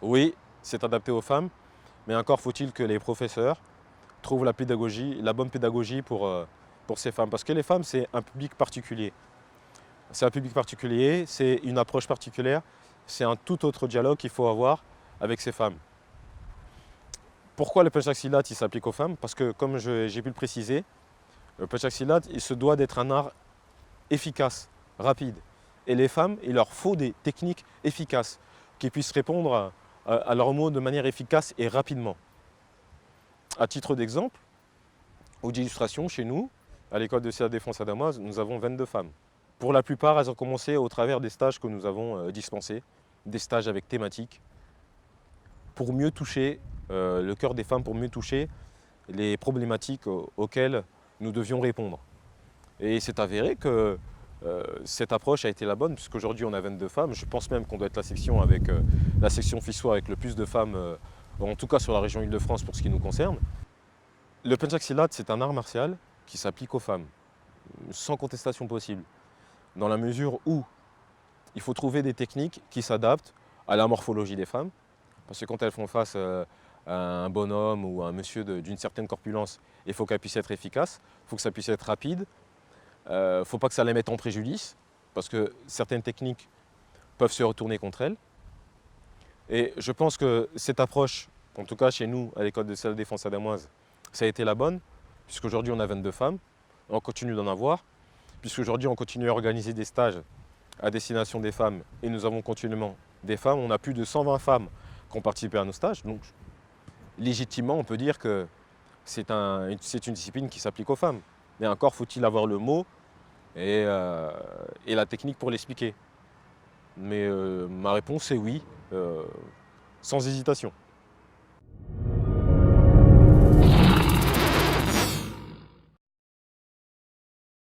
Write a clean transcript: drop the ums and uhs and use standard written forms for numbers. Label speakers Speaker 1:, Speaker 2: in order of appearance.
Speaker 1: Oui, c'est adapté aux femmes, mais encore faut-il que les professeurs trouvent la pédagogie, la bonne pédagogie pour ces femmes. Parce que les femmes, c'est un public particulier. C'est un public particulier, c'est une approche particulière, c'est un tout autre dialogue qu'il faut avoir avec ces femmes. Pourquoi le penchak silat il s'applique aux femmes? Parce que comme j'ai pu le préciser, le penchak silat il se doit d'être un art efficace, rapide. Et les femmes, il leur faut des techniques efficaces qui puissent répondre à leurs mots de manière efficace et rapidement. À titre d'exemple ou d'illustration, chez nous, à l'école de CA Défense à Damoise, nous avons 22 femmes. Pour la plupart, elles ont commencé au travers des stages que nous avons dispensés, des stages avec thématiques, pour mieux toucher le cœur des femmes, pour mieux toucher les problématiques auxquelles nous devions répondre. Et c'est avéré que cette approche a été la bonne, puisqu'aujourd'hui on a 22 femmes. Je pense même qu'on doit être la section avec la section Fissois avec le plus de femmes, en tout cas sur la région Île-de-France pour ce qui nous concerne. Le pencak silat, c'est un art martial qui s'applique aux femmes, sans contestation possible, dans la mesure où il faut trouver des techniques qui s'adaptent à la morphologie des femmes, parce que quand elles font face à un bonhomme ou à un monsieur d'une certaine corpulence, il faut qu'elles puissent être efficaces, il faut que ça puisse être rapide, il ne faut pas que ça les mette en préjudice, parce que certaines techniques peuvent se retourner contre elles. Et je pense que cette approche, en tout cas chez nous, à l'école de CA Défense à Damoise, ça a été la bonne, puisqu'aujourd'hui on a 22 femmes, on continue d'en avoir, puisqu'aujourd'hui on continue à organiser des stages à destination des femmes, et nous avons continuellement des femmes. On a plus de 120 femmes qui ont participé à nos stages, donc légitimement on peut dire que c'est une discipline qui s'applique aux femmes. Mais encore faut-il avoir le mot et la technique pour l'expliquer. Mais ma réponse est oui, sans hésitation.